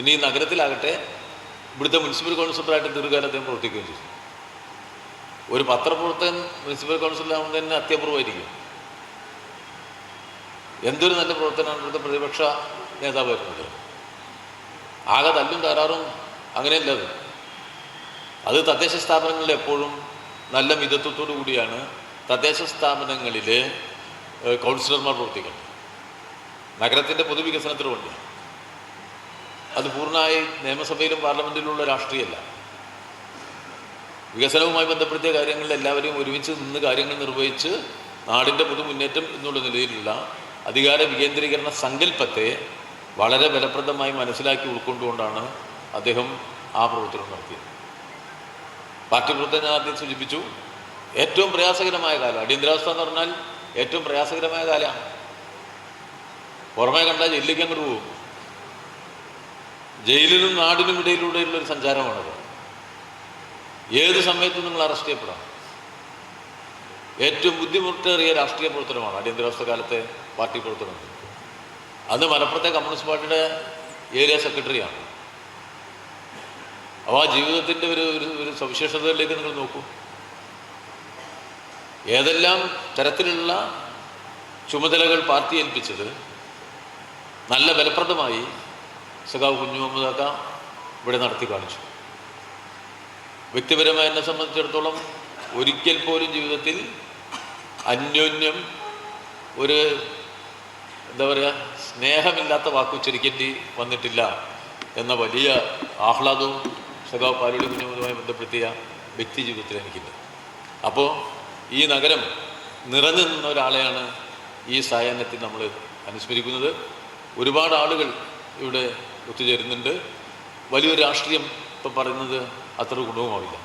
പിന്നെ ഈ നഗരത്തിലാകട്ടെ ഇവിടുത്തെ മുനിസിപ്പൽ കൗൺസിലറായിട്ട് ദീർഘകാലം അദ്ദേഹം പ്രവർത്തിക്കുകയും ചെയ്തു. ഒരു പത്രപ്രവർത്തകൻ മുനിസിപ്പൽ കൗൺസിലറാകുമ്പോൾ തന്നെ അത്യപൂർവമായിരിക്കും. എന്തൊരു നല്ല പ്രവർത്തനമാണ് ഇവിടുത്തെ പ്രതിപക്ഷ നേതാവായിരുന്നത്. ആകെ തല്ലും തകരാറും അങ്ങനെയല്ല. അത് തദ്ദേശ സ്ഥാപനങ്ങളിൽ എപ്പോഴും നല്ല മിതത്വത്തോടു കൂടിയാണ് തദ്ദേശ സ്ഥാപനങ്ങളിൽ കൗൺസിലർമാർ പ്രവർത്തിക്കുന്നത്. നഗരത്തിൻ്റെ പൊതുവികസനത്തിന് വേണ്ടി. അത് പൂർണ്ണമായി നിയമസഭയിലും പാർലമെൻറ്റിലുള്ള രാഷ്ട്രീയമല്ല. വികസനവുമായി ബന്ധപ്പെടുത്തിയ കാര്യങ്ങളിൽ എല്ലാവരെയും ഒരുമിച്ച് നിന്ന് കാര്യങ്ങൾ നിർവഹിച്ച് നാടിൻ്റെ പൊതുമുന്നേറ്റം എന്നുള്ള നിലയിലുള്ള അധികാര വികേന്ദ്രീകരണ സങ്കല്പത്തെ വളരെ ഫലപ്രദമായി മനസ്സിലാക്കി ഉൾക്കൊണ്ടുകൊണ്ടാണ് അദ്ദേഹം ആ പ്രവർത്തനം നടത്തിയത്. പാർട്ടി പ്രവർത്തനം ഞാൻ ആദ്യം സൂചിപ്പിച്ചു. ഏറ്റവും പ്രയാസകരമായ കാലം, അടിയന്തരാവസ്ഥ എന്ന് പറഞ്ഞാൽ ഏറ്റവും പ്രയാസകരമായ കാലമാണ്. പുറമേ കണ്ടാൽ ജയിലിലേക്ക് അങ്ങോട്ട് പോകും. ജയിലിനും നാടിനും ഇടയിലൂടെയുള്ളൊരു സഞ്ചാരമാണത്. ഏത് സമയത്തും നിങ്ങൾ അറസ്റ്റ് ചെയ്യപ്പെടാം. ഏറ്റവും ബുദ്ധിമുട്ടേറിയ രാഷ്ട്രീയ പ്രവർത്തനമാണ് അടിയന്തരാവസ്ഥ കാലത്തെ പാർട്ടി പ്രവർത്തനം. അന്ന് മലപ്പുറത്തെ കമ്മ്യൂണിസ്റ്റ് പാർട്ടിയുടെ ഏരിയ സെക്രട്ടറിയാണ്. അപ്പോൾ ആ ജീവിതത്തിൻ്റെ ഒരു സവിശേഷതകളിലേക്ക് നിങ്ങൾ നോക്കൂ. ഏതെല്ലാം തരത്തിലുള്ള ചുമതലകൾ പാർട്ടി ഏൽപ്പിച്ചത് നല്ല ഫലപ്രദമായി സഖാവ് കുഞ്ഞു മുഹമ്മദ് ഇവിടെ നടത്തി കാണിച്ചു. വ്യക്തിപരമായി എന്നെ സംബന്ധിച്ചിടത്തോളം ഒരിക്കൽ പോലും ജീവിതത്തിൽ അന്യോന്യം ഒരു എന്താ പറയുക സ്നേഹമില്ലാത്ത വാക്കുച്ചരിക്കേണ്ടി വന്നിട്ടില്ല എന്ന വലിയ ആഹ്ലാദവും സഖാവ് പാലോളി കുഞ്ഞു മുഹമ്മദുമായി ബന്ധപ്പെടുത്തിയ വ്യക്തി ജീവിതത്തിൽ എനിക്കുണ്ട്. അപ്പോൾ ഈ നഗരം നിറഞ്ഞു നിന്ന ഒരാളെയാണ് ഈ സായാഹ്നത്തിൽ നമ്മൾ അനുസ്മരിക്കുന്നത്. ഒരുപാട് ആളുകൾ ഇവിടെ ഒത്തുചേരുന്നുണ്ട്. വലിയൊരു രാഷ്ട്രീയം ഇപ്പം പറയുന്നത് അത്ര ഗുണവുമാവില്ല.